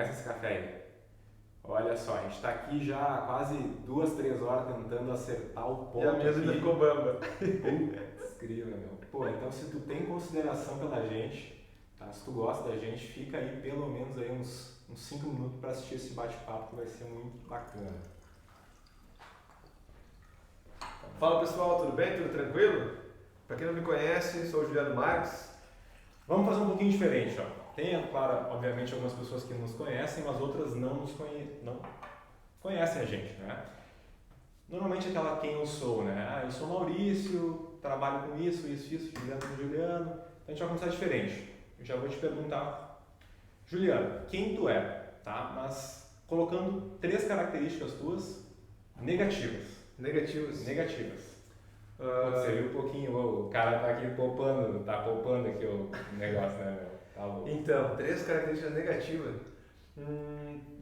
começa esse café aí. Olha só, a gente está aqui já há quase 2, 3 horas tentando acertar o ponto. E a mesa ainda ficou bamba. Putz, grila, meu. Pô, então se tu tem consideração pela gente, tá? Se tu gosta da gente, fica aí pelo menos aí uns 5 minutos para assistir esse bate-papo que vai ser muito bacana. Fala pessoal, tudo bem? Tudo tranquilo? Para quem não me conhece, sou o Juliano Marques. Vamos fazer um pouquinho diferente, ó. Tem, claro, obviamente algumas pessoas que nos conhecem, mas outras não conhecem a gente, né? Normalmente aquela quem eu sou, né? Ah, eu sou Maurício, trabalho com isso, Juliano com Juliano. Então a gente vai começar diferente. Eu já vou te perguntar, Juliano, quem tu é, tá? Mas colocando 3 características tuas negativas. Negativos. Você viu um pouquinho, o cara tá aqui poupando aqui o negócio, né, meu? Tá louco. Então, 3 características negativas.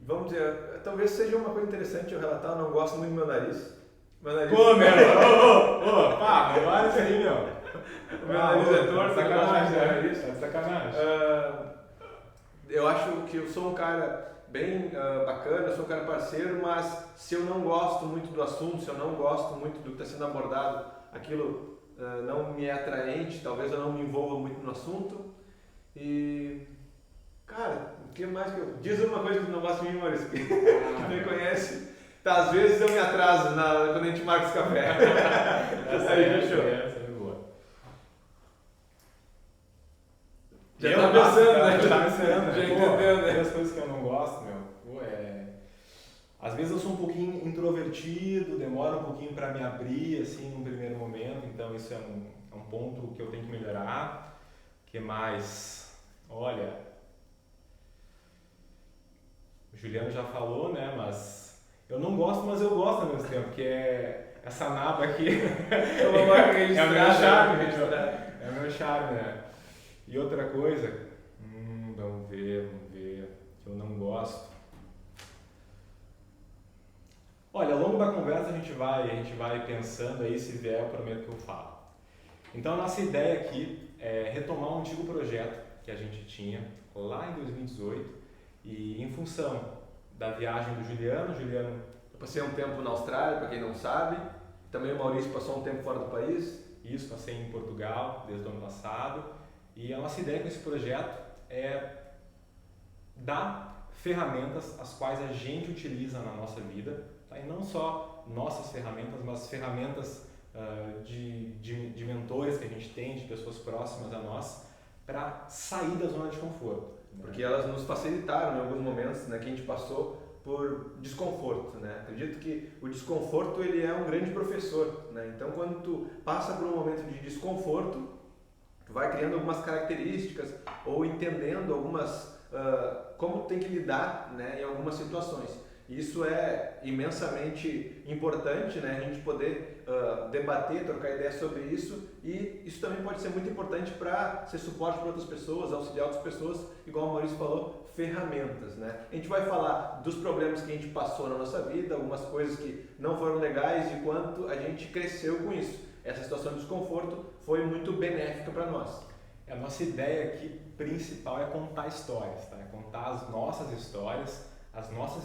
Vamos dizer, talvez seja uma coisa interessante eu relatar, eu não gosto muito do meu nariz. Pô, meu! Pá, não vale isso aí, meu! Meu nariz é torto, sacanagem, meu né? nariz. É sacanagem. Eu acho que eu sou um cara bem bacana, eu sou um cara parceiro, mas se eu não gosto muito do assunto, se eu não gosto muito do que está sendo abordado, aquilo não me é atraente, talvez eu não me envolva muito no assunto. E, cara, o que mais que eu... Diz uma coisa que tu não gosta de mim, Maurício, que me conhece. Tá, às vezes eu me atraso quando a gente marca esse café. Essa é boa. Já tá pensando, né? Já tá pensando, Já né? entendendo, né? As coisas que eu não gosto, meu. Pô, às vezes eu sou um pouquinho introvertido, demora um pouquinho para me abrir, assim, num primeiro momento. Então isso é um ponto que eu tenho que melhorar. O que mais? Olha, o Juliano já falou, né? Mas eu não gosto, mas eu gosto ao mesmo tempo, que é essa naba aqui. É uma marca registrada. É o meu charme, é o meu charme, né? E outra coisa, vamos ver, que eu não gosto. Olha, ao longo da conversa a gente vai pensando aí, se vier eu prometo que eu falo. Então a nossa ideia aqui é retomar um antigo projeto que a gente tinha lá em 2018 e em função da viagem do Juliano, Eu passei um tempo na Austrália, para quem não sabe, também o Maurício passou um tempo fora do país. Isso, passei em Portugal desde o ano passado e a nossa ideia com esse projeto é dar ferramentas as quais a gente utiliza na nossa vida, tá? E não só nossas ferramentas, mas ferramentas de mentores que a gente tem, de pessoas próximas a nós, para sair da zona de conforto. Porque elas nos facilitaram em alguns momentos, né, que a gente passou por desconforto, né? Acredito que o desconforto ele é um grande professor, né? Então quando tu passa por um momento de desconforto, tu vai criando algumas características ou entendendo algumas como tu tem que lidar, né, em algumas situações. Isso é imensamente importante, né? A gente poder debater, trocar ideias sobre isso, e isso também pode ser muito importante para ser suporte para outras pessoas, auxiliar outras pessoas, igual o Maurício falou, ferramentas, né? A gente vai falar dos problemas que a gente passou na nossa vida, algumas coisas que não foram legais e quanto a gente cresceu com isso. Essa situação de desconforto foi muito benéfica para nós. A nossa ideia aqui principal é contar histórias, tá? É contar as nossas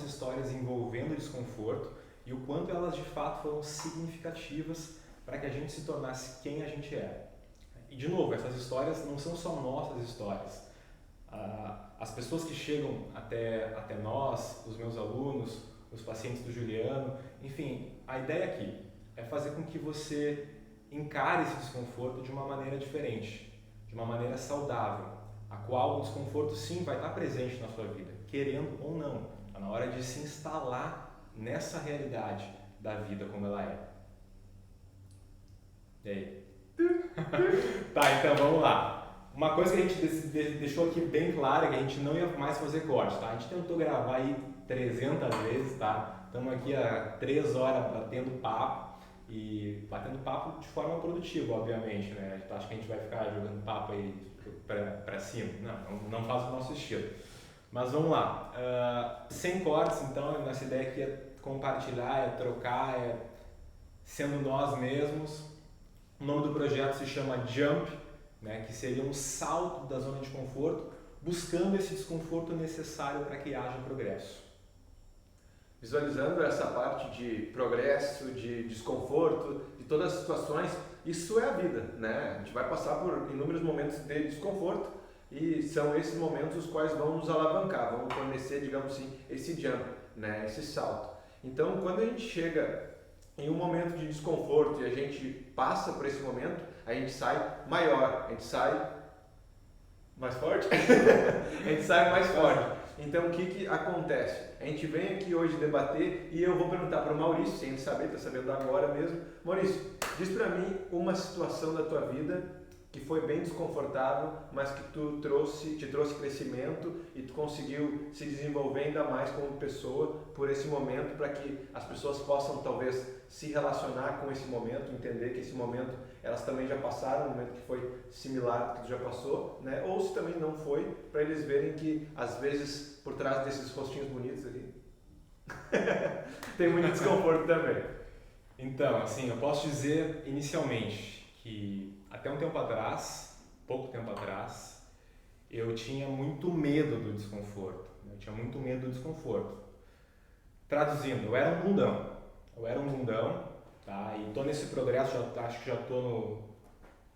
histórias envolvendo o desconforto e o quanto elas de fato foram significativas para que a gente se tornasse quem a gente é. E de novo, essas histórias não são só nossas histórias. As pessoas que chegam até nós, os meus alunos, os pacientes do Juliano, enfim, a ideia aqui é fazer com que você encare esse desconforto de uma maneira diferente, de uma maneira saudável, a qual o desconforto sim vai estar presente na sua vida, querendo ou não. Está na hora de se instalar nessa realidade da vida como ela é. E aí? Tá, então vamos lá. Uma coisa que a gente deixou aqui bem clara é que a gente não ia mais fazer corte, tá? A gente tentou gravar aí 300 vezes, tá? Estamos aqui há 3 horas batendo papo de forma produtiva, obviamente, né? Acho que a gente vai ficar jogando papo aí pra cima. Não faz o nosso estilo. Mas vamos lá. Sem cortes, então, nossa ideia aqui é compartilhar, é trocar, é sendo nós mesmos. O nome do projeto se chama Jump, né, que seria um salto da zona de conforto buscando esse desconforto necessário para que haja progresso. Visualizando essa parte de progresso, de desconforto, de todas as situações, isso é a vida, né? A gente vai passar por inúmeros momentos de desconforto e são esses momentos os quais vão nos alavancar, vão fornecer, digamos assim, esse jump, né? Esse salto. Então, quando a gente chega em um momento de desconforto e a gente passa por esse momento, a gente sai maior, a gente sai mais forte? A gente sai mais forte. Então, o que acontece? A gente vem aqui hoje debater e eu vou perguntar para o Maurício, sem ele saber, está sabendo agora mesmo. Maurício, diz para mim uma situação da tua vida que foi bem desconfortável, mas que te trouxe crescimento e tu conseguiu se desenvolver ainda mais como pessoa por esse momento, para que as pessoas possam talvez se relacionar com esse momento, entender que esse momento elas também já passaram, um momento que foi similar ao que tu já passou, né? Ou se também não foi, para eles verem que às vezes por trás desses rostinhos bonitos ali tem muito desconforto também. Então, assim, eu posso dizer inicialmente que até um tempo atrás, pouco tempo atrás, eu tinha muito medo do desconforto. Eu tinha muito medo do desconforto. Traduzindo, eu era um bundão, tá? E tô nesse progresso, acho que já tô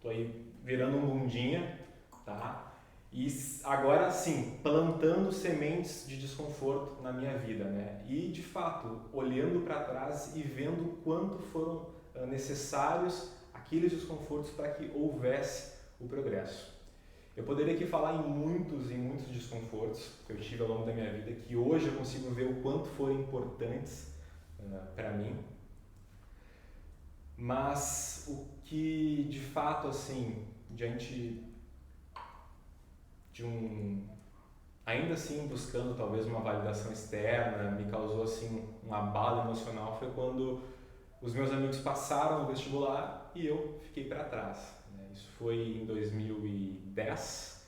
aí virando um bundinha, tá? E agora sim, plantando sementes de desconforto na minha vida, né? E de fato, olhando para trás e vendo quanto foram necessários aqueles desconfortos para que houvesse o progresso. Eu poderia aqui falar em muitos desconfortos que eu tive ao longo da minha vida, que hoje eu consigo ver o quanto foram importantes para mim. Mas o que de fato, assim, diante de ainda assim buscando talvez uma validação externa, me causou assim um abalo emocional, foi quando os meus amigos passaram no vestibular e eu fiquei para trás, né? Isso foi em 2010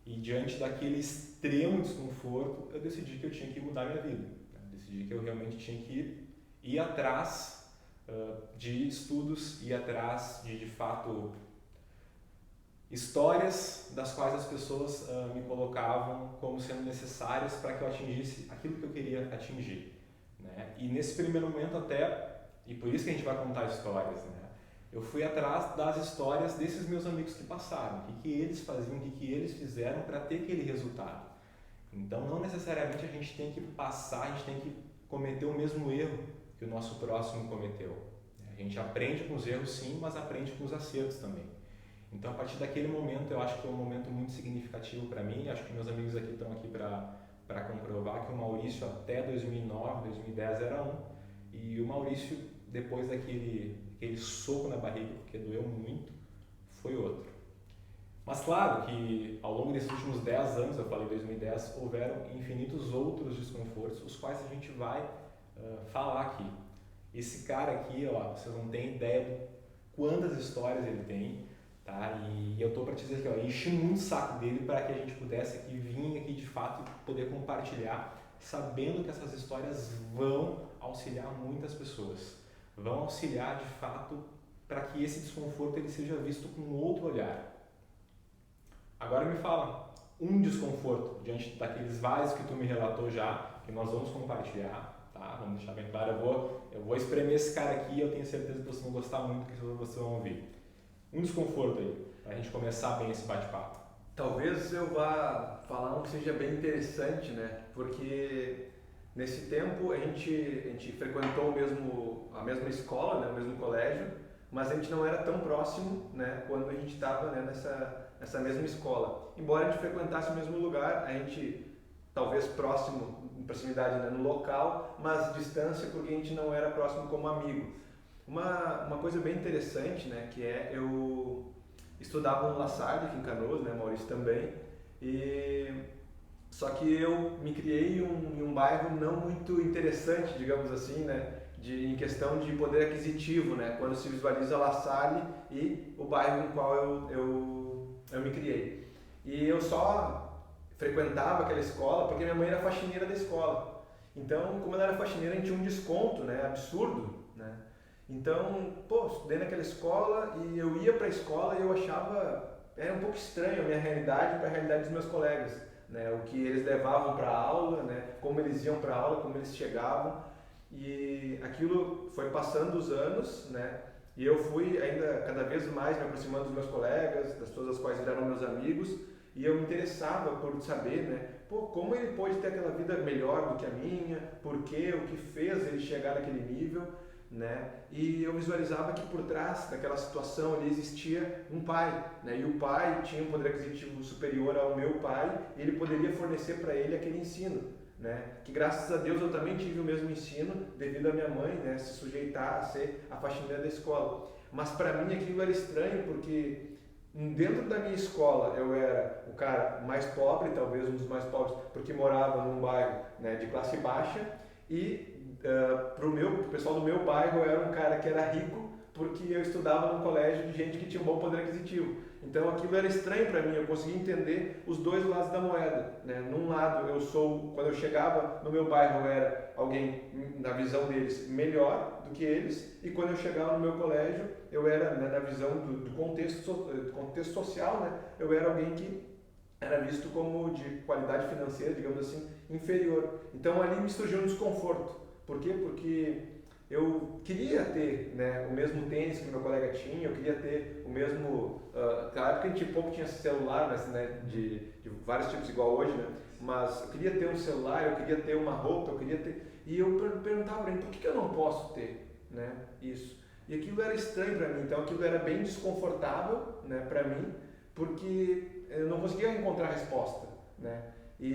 e diante daquele extremo desconforto eu decidi que eu tinha que mudar minha vida, né? Decidi que eu realmente tinha que ir atrás de estudos, ir atrás de fato histórias das quais as pessoas me colocavam como sendo necessárias para que eu atingisse aquilo que eu queria atingir, né? E nesse primeiro momento até, e por isso que a gente vai contar histórias, né? Eu fui atrás das histórias desses meus amigos que passaram, o que eles faziam, o que eles fizeram para ter aquele resultado. Então não necessariamente a gente tem que passar, a gente tem que cometer o mesmo erro que o nosso próximo cometeu. A gente aprende com os erros sim, mas aprende com os acertos também. Então, a partir daquele momento, eu acho que é um momento muito significativo para mim. Acho que meus amigos aqui estão aqui para comprovar que o Maurício até 2009, 2010 era um. E o Maurício, depois daquele soco na barriga, porque doeu muito, foi outro. Mas claro que ao longo desses últimos 10 anos, eu falei 2010, houveram infinitos outros desconfortos, os quais a gente vai falar aqui. Esse cara aqui, ó, vocês não têm ideia de quantas histórias ele tem. Tá? E eu estou para te dizer que eu enchi muito o saco dele para que a gente pudesse aqui vir aqui de fato poder compartilhar, sabendo que essas histórias vão auxiliar muitas pessoas, vão auxiliar de fato para que esse desconforto ele seja visto com outro olhar. Agora me fala um desconforto diante daqueles vários que tu me relatou já, que nós vamos compartilhar, tá? Vamos deixar bem claro, eu vou espremer esse cara aqui e eu tenho certeza que vocês vão gostar muito do que vocês vão ouvir. Um desconforto aí, para a gente começar bem esse bate-papo. Talvez eu vá falar um que seja bem interessante, né? Porque nesse tempo a gente frequentou a mesma escola, né? O mesmo colégio, mas a gente não era tão próximo, né? Quando a gente estava, né? nessa mesma escola. Embora a gente frequentasse o mesmo lugar, a gente talvez próximo, em proximidade, né? No local, mas distância porque a gente não era próximo como amigo. Uma coisa bem interessante, né, que eu estudava no La Salle, aqui em Canoas, né, Maurício também, só que eu me criei em um bairro não muito interessante, digamos assim, né, em questão de poder aquisitivo, né, quando se visualiza La Salle e o bairro no qual eu me criei. E eu só frequentava aquela escola porque minha mãe era faxineira da escola. Então, como ela era faxineira, a gente tinha um desconto, né, absurdo, né. Então, estudei naquela escola e eu ia para a escola e eu achava era um pouco estranho a minha realidade para a realidade dos meus colegas, né? O que eles levavam para a aula, né? Como eles iam para a aula, como eles chegavam. E aquilo foi passando os anos, né? E eu fui ainda cada vez mais me aproximando dos meus colegas, das pessoas as quais viraram meus amigos, e eu me interessava por saber, né? Pô, como ele pôde ter aquela vida melhor do que a minha, por quê, o que fez ele chegar naquele nível, né? E eu visualizava que por trás daquela situação ali existia um pai, né? E o pai tinha um poder aquisitivo superior ao meu pai, e ele poderia fornecer para ele aquele ensino, né? Que graças a Deus eu também tive o mesmo ensino devido à minha mãe, né? Se sujeitar a ser a faxineira da escola. Mas para mim aquilo era estranho porque dentro da minha escola eu era o cara mais pobre, talvez um dos mais pobres, porque morava num bairro, né, de classe baixa, e pro pessoal do meu bairro eu era um cara que era rico porque eu estudava num colégio de gente que tinha um bom poder aquisitivo. Então aquilo era estranho para mim, eu conseguia entender os dois lados da moeda, né? Num lado quando eu chegava no meu bairro eu era alguém, na visão deles, melhor do que eles, e quando eu chegava no meu colégio eu era, né, na visão do contexto social, né? Eu era alguém que era visto como de qualidade financeira, digamos assim, inferior. Então ali me surgiu um desconforto. Por quê? Porque eu queria ter, né, o mesmo tênis que meu colega tinha, eu queria ter o mesmo... naquela época a gente pouco tinha celular, mas, né, de vários tipos igual hoje, né? Mas eu queria ter um celular, eu queria ter uma roupa, eu queria ter... E eu perguntava para ele, por que eu não posso ter, né, isso? E aquilo era estranho para mim, então aquilo era bem desconfortável, né, para mim, porque eu não conseguia encontrar resposta, né?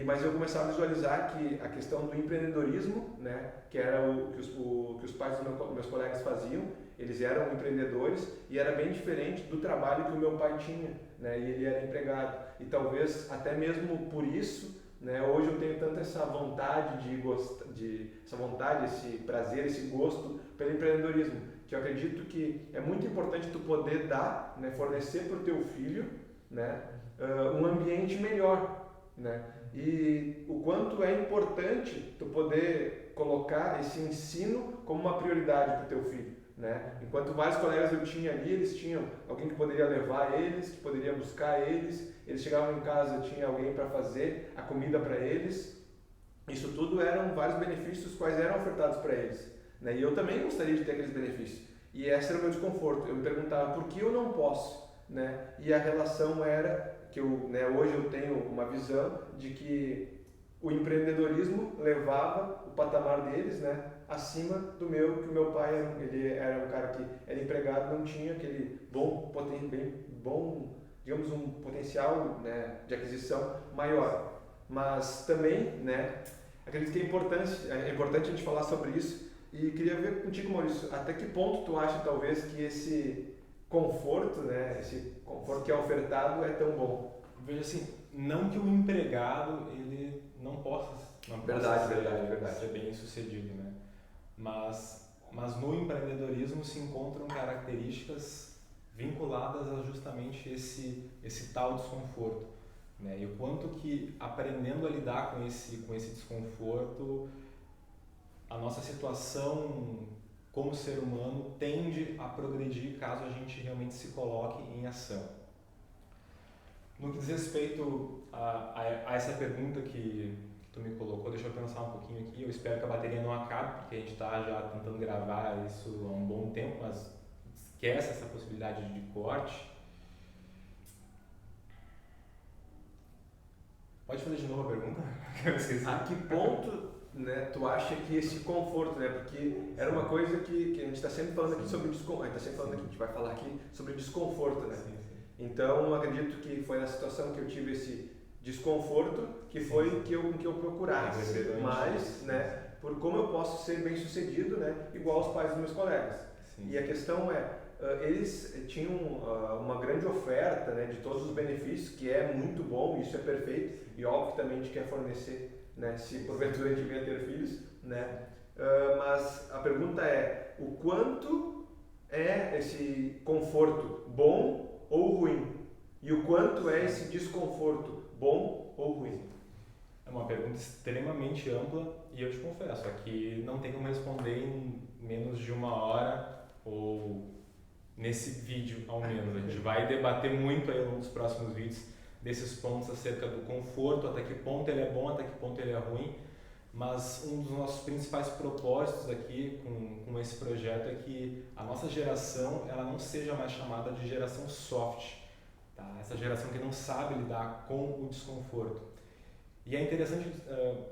Mas eu começava a visualizar que a questão do empreendedorismo, né, que era o que os pais dos meus colegas faziam, eles eram empreendedores e era bem diferente do trabalho que o meu pai tinha, né, e ele era empregado. E talvez até mesmo por isso, né, hoje eu tenho tanto essa vontade esse prazer, esse gosto pelo empreendedorismo, que eu acredito que é muito importante tu poder dar, né, fornecer para o teu filho, né, um ambiente melhor, né? E o quanto é importante tu poder colocar esse ensino como uma prioridade para o teu filho, né? Enquanto vários colegas eu tinha ali, eles tinham alguém que poderia levar eles, que poderia buscar eles, eles chegavam em casa, tinha alguém para fazer a comida para eles. Isso tudo eram vários benefícios quais eram ofertados para eles, né? E eu também gostaria de ter aqueles benefícios. E esse era o meu desconforto. Eu me perguntava por que eu não posso, né? E a relação era que né, hoje eu tenho uma visão de que o empreendedorismo levava o patamar deles, né, acima do meu, que o meu pai ele era um cara que era empregado, não tinha aquele bom, digamos, um potencial, né, de aquisição maior. Mas também, né, acredito que é importante a gente falar sobre isso, e queria ver contigo, Maurício, até que ponto tu acha talvez que esse conforto, né, esse conforto que é ofertado é tão bom? Veja assim, não que o empregado ele não possa ser bem sucedido, né? Mas no empreendedorismo se encontram características vinculadas a justamente esse tal desconforto, né? E o quanto que aprendendo a lidar com esse desconforto, a nossa situação como ser humano tende a progredir caso a gente realmente se coloque em ação. No que diz respeito a essa pergunta que tu me colocou, deixa eu pensar um pouquinho aqui. Eu espero que a bateria não acabe, porque a gente está já tentando gravar isso há um bom tempo, mas esquece essa possibilidade de corte. Pode fazer de novo a pergunta? A que ponto, né, tu acha que esse conforto, né, porque era uma coisa que a gente está sempre falando aqui sobre desconforto, a gente vai falar aqui sobre desconforto, né? Sim. Então, acredito que foi na situação que eu tive esse desconforto que foi que eu procurasse mais, né, por como eu posso ser bem sucedido, né, igual aos pais dos meus colegas. Sim. E a questão eles tinham uma grande oferta, né, de todos os benefícios, que é muito bom, isso é perfeito, e óbvio que também a gente quer fornecer, né, se porventura a gente vier ter filhos, né, mas a pergunta é, o quanto é esse conforto bom ou ruim? E o quanto é esse desconforto bom ou ruim? É uma pergunta extremamente ampla e eu te confesso, aqui não tem como responder em menos de uma hora ou nesse vídeo ao menos. A gente vai debater muito aí nos próximos vídeos desses pontos acerca do conforto, até que ponto ele é bom, até que ponto ele é ruim. Mas um dos nossos principais propósitos aqui com esse projeto é que a nossa geração ela não seja mais chamada de geração soft, tá? Essa geração que não sabe lidar com o desconforto. E é interessante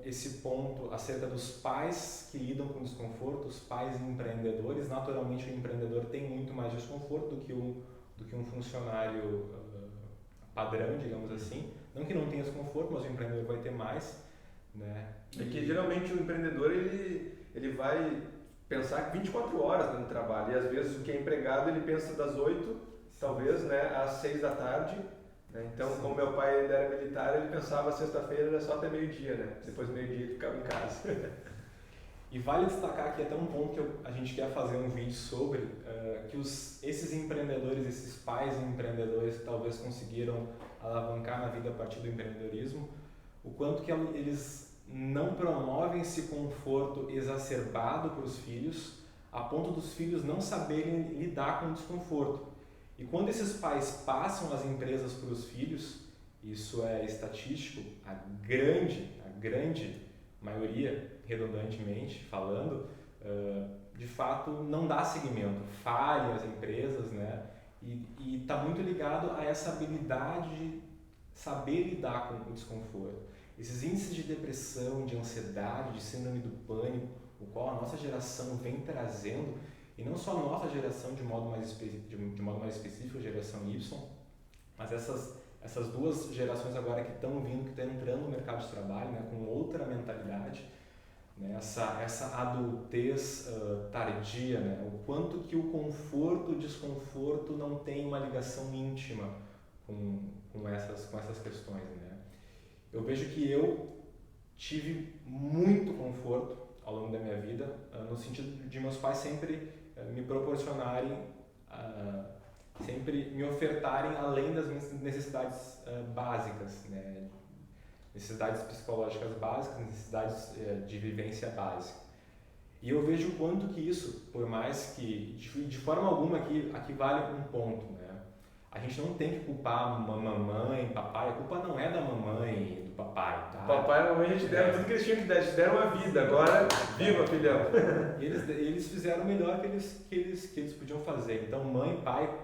esse ponto acerca dos pais que lidam com desconforto, os pais empreendedores. Naturalmente, o empreendedor tem muito mais desconforto do que um funcionário padrão, digamos assim. Não que não tenha desconforto, mas o empreendedor vai ter mais, né? É que geralmente o empreendedor ele vai pensar 24 horas no trabalho, e às vezes o que é empregado ele pensa das 8, talvez, né, às 6 da tarde. Então, sim, como meu pai ainda era militar, ele pensava sexta-feira era só até meio-dia, né? Depois do meio-dia ele ficava em casa. E vale destacar aqui até um ponto que a gente quer fazer um vídeo sobre, que esses empreendedores, esses pais empreendedores que talvez conseguiram alavancar na vida a partir do empreendedorismo, o quanto que eles não promovem esse conforto exacerbado para os filhos, a ponto dos filhos não saberem lidar com o desconforto. E quando esses pais passam as empresas para os filhos, isso é estatístico, a grande maioria, redundantemente falando, de fato não dá seguimento, falha as empresas, né? E está muito ligado a essa habilidade de saber lidar com o desconforto. Esses índices de depressão, de ansiedade, de síndrome do pânico, o qual a nossa geração vem trazendo, e não só a nossa geração de modo mais específico, a geração Y, mas essas duas gerações agora que estão vindo, que estão entrando no mercado de trabalho, né, com outra mentalidade, né, essa adultez tardia, né, o quanto que o conforto, o desconforto não tem uma ligação íntima com essas questões, né. Eu vejo que eu tive muito conforto ao longo da minha vida, no sentido de meus pais sempre me proporcionarem, sempre me ofertarem além das minhas necessidades básicas, né? Necessidades psicológicas básicas, necessidades de vivência básica. E eu vejo o quanto que isso, por mais que, de forma alguma, aqui vale um ponto, né? A gente não tem que culpar mamãe, papai, a culpa não é da mamãe, do papai, tá? Papai e mamãe, a gente deram tudo que eles tinham que dar, eles deram a vida, agora viva, filhão! Eles fizeram o melhor que eles podiam fazer. Então, mãe, pai,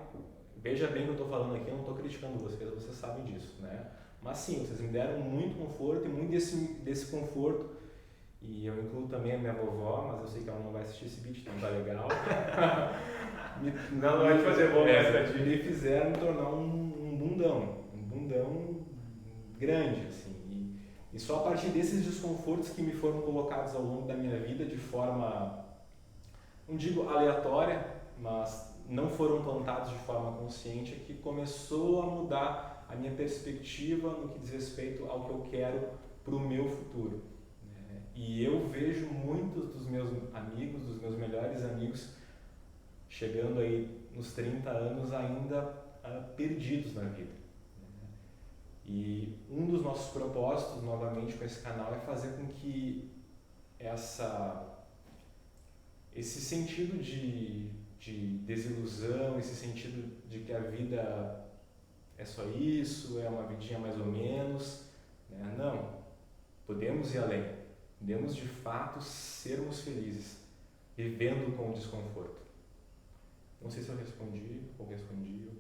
veja bem o que eu estou falando aqui, eu não estou criticando vocês sabem disso, né? Mas sim, vocês me deram muito conforto e muito desse conforto, e eu incluo também a minha vovó, mas eu sei que ela não vai assistir esse vídeo, então tá legal. Não vai te fazer bom, me fizeram me tornar um bundão grande, assim. E só a partir desses desconfortos que me foram colocados ao longo da minha vida de forma, não digo aleatória, mas não foram plantados de forma consciente, que começou a mudar a minha perspectiva no que diz respeito ao que eu quero para o meu futuro. E eu vejo muitos dos meus amigos, dos meus melhores amigos, chegando aí nos 30 anos ainda perdidos na vida. E um dos nossos propósitos, novamente, com esse canal é fazer com que esse sentido de desilusão, esse sentido de que a vida é só isso, é uma vidinha mais ou menos, né? Não, podemos ir além, podemos de fato sermos felizes, vivendo com o desconforto. Não sei se eu respondi, ou eu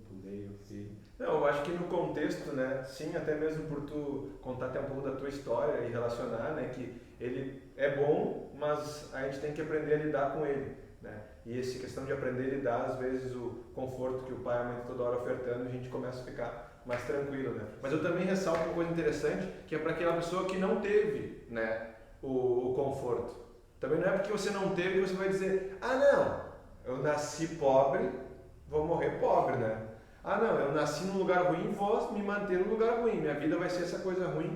pulei, eu fui... Não, eu acho que no contexto, né, sim, até mesmo por tu contar até um pouco da tua história e relacionar, né, que ele é bom, mas a gente tem que aprender a lidar com ele, né, e essa questão de aprender a lidar, às vezes o conforto que o pai e a mãe toda hora ofertando, a gente começa a ficar mais tranquilo, né. Mas eu também ressalto uma coisa interessante, que é para aquela pessoa que não teve, né, o conforto. Também não é porque você não teve que você vai dizer, eu nasci pobre, vou morrer pobre, né? Eu nasci num lugar ruim, vou me manter num lugar ruim. Minha vida vai ser essa coisa ruim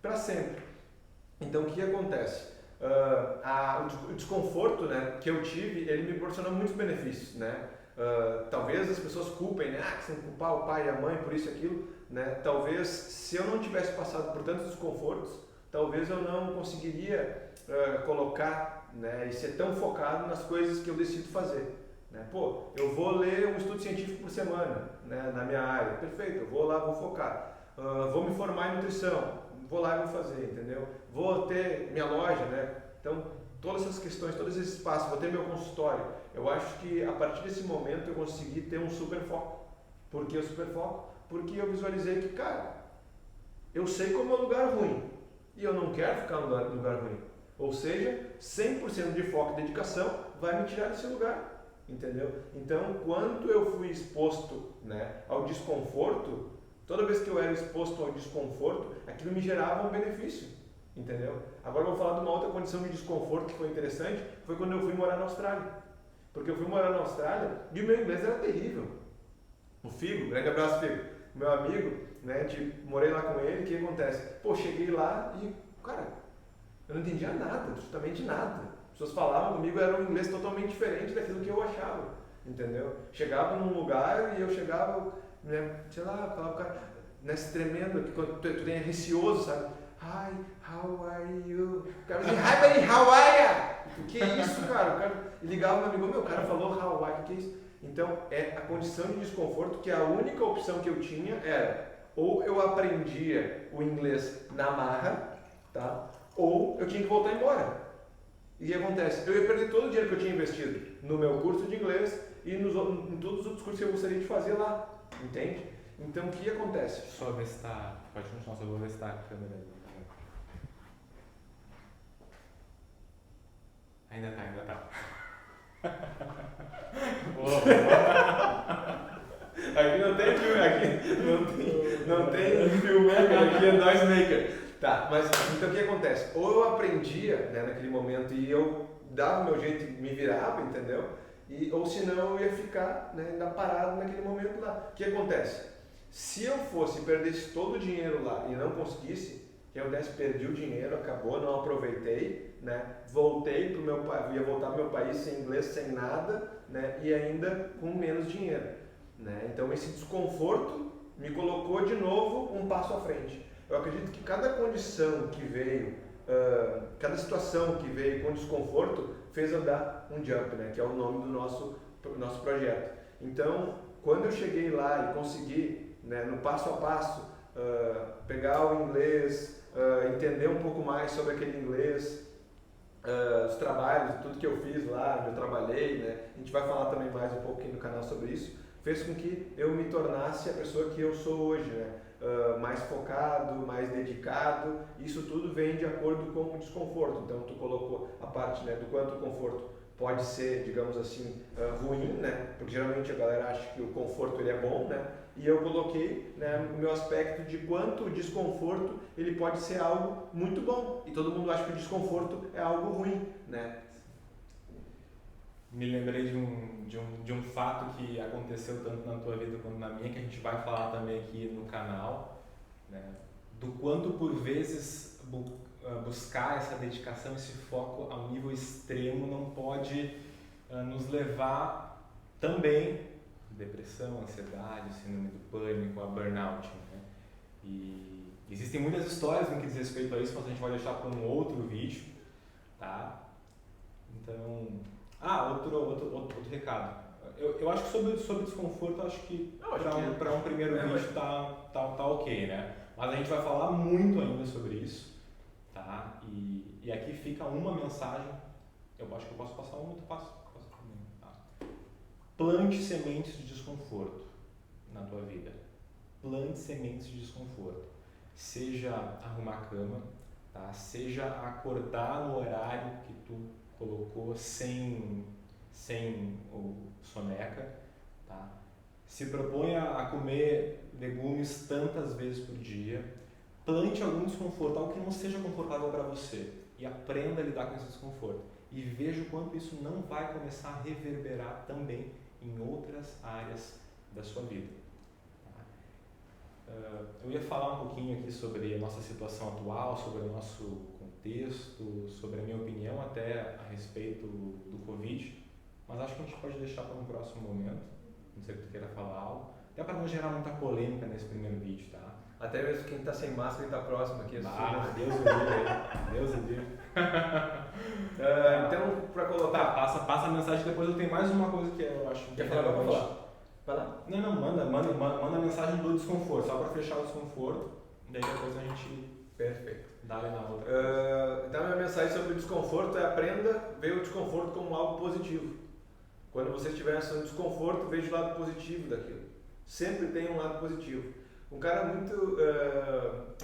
para sempre. Então, o que acontece? O desconforto, né, que eu tive, ele me proporcionou muitos benefícios, né? Talvez as pessoas culpem, né? Que tem que culpar o pai e a mãe por isso e aquilo, né? Talvez, se eu não tivesse passado por tantos desconfortos, talvez eu não conseguiria colocar, né, e ser tão focado nas coisas que eu decido fazer. Né? Pô, eu vou ler um estudo científico por semana, né, na minha área. Perfeito, eu vou lá, vou focar. Vou me formar em nutrição, vou lá e vou fazer, entendeu? Vou ter minha loja, né? Então, todas essas questões, todos esses passos, vou ter meu consultório. Eu acho que a partir desse momento eu consegui ter um super foco. Por que o super foco? Porque eu visualizei que, cara, eu sei como é um lugar ruim e eu não quero ficar no lugar ruim. Ou seja, 100% de foco e dedicação vai me tirar desse lugar, entendeu? Então, quando eu fui exposto, né, ao desconforto, toda vez que eu era exposto ao desconforto, aquilo me gerava um benefício, entendeu? Agora eu vou falar de uma outra condição de desconforto que foi interessante, foi quando eu fui morar na Austrália. Porque eu fui morar na Austrália e o meu inglês era terrível. O Figo, grande abraço Figo, meu amigo, né, morei lá com ele, o que acontece? Pô, cheguei lá e, cara, eu não entendia nada, absolutamente nada. As pessoas falavam comigo, era um inglês totalmente diferente daquilo que eu achava, entendeu? Chegava num lugar e eu chegava, né, sei lá, falava o cara, nesse tremendo, que quando tu é receoso, sabe? Hi, how are you? O cara dizia, hi buddy, how are you? O que é isso, cara? O cara ligava meu amigo, meu, o cara falou how are you, o que é isso? Então, é a condição de desconforto que a única opção que eu tinha era ou eu aprendia o inglês na marra, tá? Ou eu tinha que voltar embora. E o que acontece? Eu ia perder todo o dinheiro que eu tinha investido no meu curso de inglês e em todos os outros cursos que eu gostaria de fazer lá, entende? Então, o que acontece? Só ver se tá... Pode continuar, só vou ver se tá a câmera aí. Ainda tá. Aqui não tem filme, aqui não tem filmmaker, aqui é noise maker. Tá, mas então o que acontece? Ou eu aprendia, né, naquele momento e eu dava o meu jeito e me virava, entendeu? Ou senão eu ia ficar, né, ainda parado naquele momento lá. O que acontece? Se eu fosse e perdesse todo o dinheiro lá e não conseguisse, o que acontece? Perdi o dinheiro, acabou, não aproveitei, né? Voltei pro meu país, ia voltar pro meu país sem inglês, sem nada, né? E ainda com menos dinheiro, né? Então esse desconforto me colocou de novo um passo à frente. Eu acredito que cada condição que veio, cada situação que veio com desconforto fez eu dar um jump, né? Que é o nome do nosso projeto. Então, quando eu cheguei lá e consegui, né, no passo a passo, pegar o inglês, entender um pouco mais sobre aquele inglês, os trabalhos, tudo que eu fiz lá, eu trabalhei, né? A gente vai falar também mais um pouquinho no canal sobre isso, fez com que eu me tornasse a pessoa que eu sou hoje, né? Mais focado, mais dedicado, isso tudo vem de acordo com o desconforto. Então tu colocou a parte, né, do quanto o conforto pode ser, digamos assim, ruim, né? Porque geralmente a galera acha que o conforto ele é bom, né? E eu coloquei, né, o meu aspecto de quanto o desconforto ele pode ser algo muito bom. E todo mundo acha que o desconforto é algo ruim, né? Me lembrei de um fato que aconteceu tanto na tua vida quanto na minha, que a gente vai falar também aqui no canal, né? Do quanto por vezes buscar essa dedicação, esse foco a um nível extremo não pode nos levar também à depressão, ansiedade, síndrome do pânico, a burnout, né? E existem muitas histórias no que diz respeito a isso, mas a gente vai deixar para um outro vídeo, tá? Então... outro recado. Eu acho que sobre desconforto, acho que para um primeiro vídeo tá ok, né? Mas a gente vai falar muito ainda sobre isso, tá? E aqui fica uma mensagem, eu acho que eu posso passar uma, tu passa também, tá? Plante sementes de desconforto na tua vida. Plante sementes de desconforto. Seja arrumar a cama, tá? Seja acordar no horário que tu colocou sem o soneca, tá? Se proponha a comer legumes tantas vezes por dia, plante algum desconforto, algo que não seja confortável para você e aprenda a lidar com esse desconforto e veja o quanto isso não vai começar a reverberar também em outras áreas da sua vida. Eu ia falar um pouquinho aqui sobre a nossa situação atual, sobre o nosso contexto, sobre a minha opinião até a respeito do Covid, mas acho que a gente pode deixar para um próximo momento, não sei se tu queira falar algo, até para não gerar muita polêmica nesse primeiro vídeo, tá? Até mesmo quem está sem máscara e está próximo aqui. Deus o livre. Deus o livre. Então, para colocar... Tá, passa a mensagem, depois eu tenho mais uma coisa que eu acho que Quer falar? Vamos falar. Vai lá. Não, manda a mensagem do desconforto, só para fechar o desconforto, daí depois a gente... Perfeito. Dá ali na outra. Então, a minha mensagem sobre o desconforto é: aprenda a ver o desconforto como algo positivo. Quando você estiver em situação de desconforto, veja o lado positivo daquilo. Sempre tem um lado positivo. Um cara muito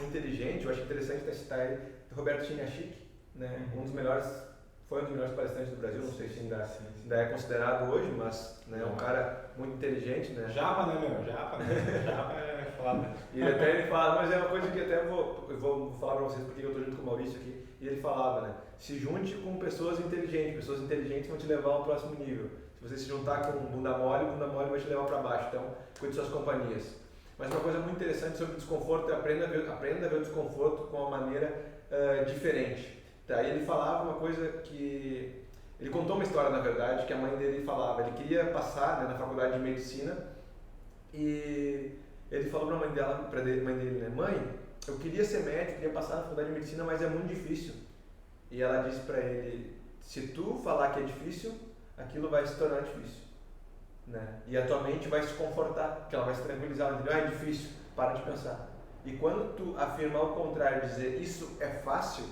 inteligente, eu acho interessante até citar ele, Roberto Chiniachik, né? Foi um dos melhores palestrantes do Brasil, não sei se ainda é considerado hoje, mas né, é um cara muito inteligente, né? Japa, né, meu? Japa é foda. E ele fala, mas é uma coisa que até eu vou falar pra vocês porque eu tô junto com o Maurício aqui, e ele falava, né? Se junte com pessoas inteligentes vão te levar ao próximo nível. Se você se juntar com bunda mole vai te levar para baixo, então cuide de suas companhias. Mas uma coisa muito interessante sobre o desconforto é aprenda a ver o desconforto com uma maneira diferente. Tá? E ele falava uma coisa que... Ele contou uma história, na verdade, que a mãe dele falava. Ele queria passar, né, na faculdade de medicina e ele falou para a mãe dele, né, mãe, eu queria ser médico, queria passar na faculdade de medicina, mas é muito difícil. E ela disse para ele, se tu falar que é difícil, aquilo vai se tornar difícil. Né? E a tua mente vai se confortar, porque ela vai se tranquilizar, ela diz, é difícil, para de pensar. E quando tu afirmar o contrário, dizer isso é fácil,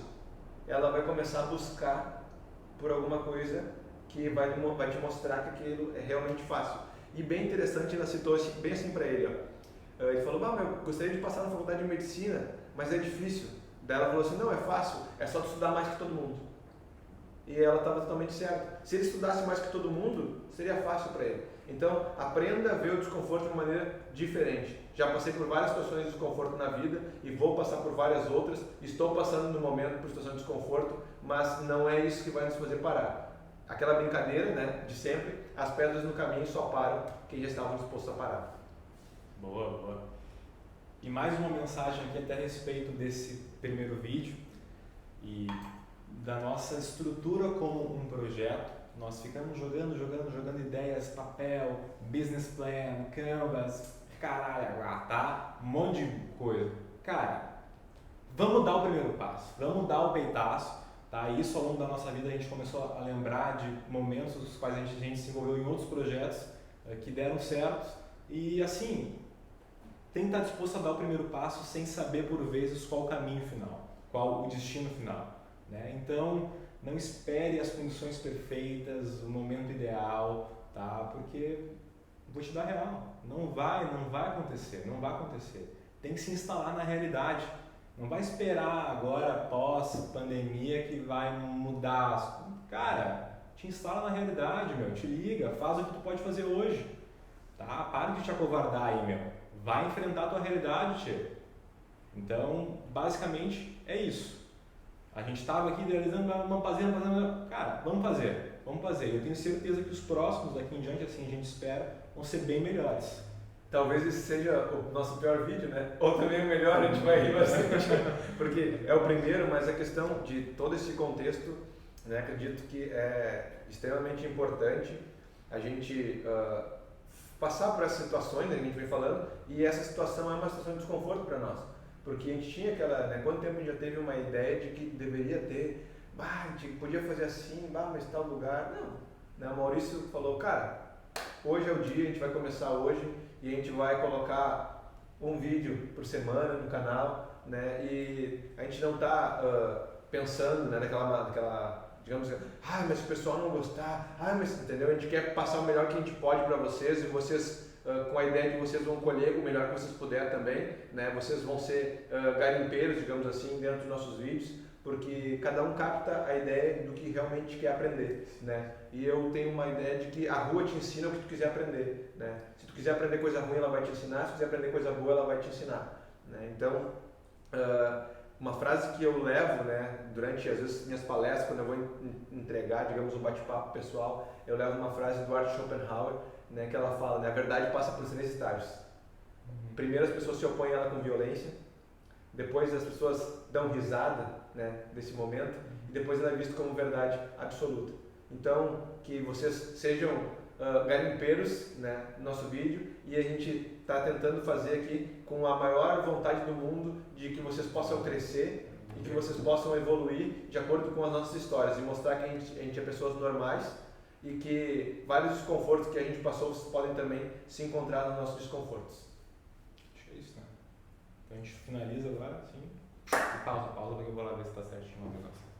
ela vai começar a buscar por alguma coisa que vai te mostrar que aquilo é realmente fácil. E bem interessante, ela citou bem assim para ele, ó. Ele falou, eu gostaria de passar na faculdade de medicina, mas é difícil. Daí ela falou assim, não, é fácil, é só tu estudar mais que todo mundo. E ela estava totalmente certa. Se ele estudasse mais que todo mundo, seria fácil para ele. Então, aprenda a ver o desconforto de uma maneira diferente. Já passei por várias situações de desconforto na vida e vou passar por várias outras. Estou passando no momento por situação de desconforto, mas não é isso que vai nos fazer parar. Aquela brincadeira, né, de sempre, as pedras no caminho só param quem já estavam dispostos a parar. Boa. E mais uma mensagem aqui até a respeito desse primeiro vídeo e da nossa estrutura como um projeto. Nós ficamos jogando ideias, papel, business plan, canvas, caralho, tá? Um monte de coisa. Cara, vamos dar o primeiro passo, vamos dar o peitaço, tá? Isso ao longo da nossa vida a gente começou a lembrar de momentos nos quais a gente se envolveu em outros projetos que deram certo e assim, tem que estar disposto a dar o primeiro passo sem saber por vezes qual o caminho final, qual o destino final, né? Então, não espere as condições perfeitas, o momento ideal, tá? Porque, vou te dar real, não vai acontecer. Tem que se instalar na realidade. Não vai esperar agora, pós-pandemia, que vai mudar. Cara, te instala na realidade, meu. Te liga, faz o que tu pode fazer hoje. Tá? Para de te acovardar aí, meu. Vai enfrentar a tua realidade, tio. Então, basicamente, é isso. A gente estava aqui idealizando, vamos fazer, cara, vamos fazer. Eu tenho certeza que os próximos, daqui em diante, assim, a gente espera, vão ser bem melhores. Talvez esse seja o nosso pior vídeo, né? Ou também o melhor, a gente vai rir bastante, porque é o primeiro, mas a questão de todo esse contexto, né, acredito que é extremamente importante a gente passar por essas situações, né, que a gente vem falando, e essa situação é uma situação de desconforto para nós. Porque a gente tinha aquela, né, quanto tempo a gente já teve uma ideia de que deveria ter, a gente podia fazer assim, mas tal lugar, não. Né, o Maurício falou, cara, hoje é o dia, a gente vai começar hoje e a gente vai colocar um vídeo por semana no canal, né, e a gente não está pensando, né, naquela, digamos assim, mas se o pessoal não gostar, mas, entendeu? A gente quer passar o melhor que a gente pode para vocês e vocês... com a ideia de que vocês vão colher o melhor que vocês puderem também, né? Vocês vão ser garimpeiros, digamos assim, dentro dos nossos vídeos, porque cada um capta a ideia do que realmente quer aprender, né? E eu tenho uma ideia de que a rua te ensina o que tu quiser aprender, né? Se tu quiser aprender coisa ruim, ela vai te ensinar, se tu quiser aprender coisa boa, ela vai te ensinar, né? Então, uma frase que eu levo, né, durante, às vezes, minhas palestras, quando eu vou entregar, digamos, um bate-papo pessoal, eu levo uma frase do Arthur Schopenhauer, né, que ela fala, né, a verdade passa por 3 estágios. Primeiro as pessoas se opõem a ela com violência, depois as pessoas dão risada, né, desse momento, e depois ela é vista como verdade absoluta. Então, que vocês sejam garimpeiros, né, no nosso vídeo, e a gente está tentando fazer aqui com a maior vontade do mundo de que vocês possam crescer, e que vocês possam evoluir de acordo com as nossas histórias e mostrar que a gente é pessoas normais e que vários desconfortos que a gente passou vocês podem também se encontrar nos nossos desconfortos. Acho que é isso, né? Então a gente finaliza agora, assim. E pausa, porque eu vou lá ver se tá certinho o negócio.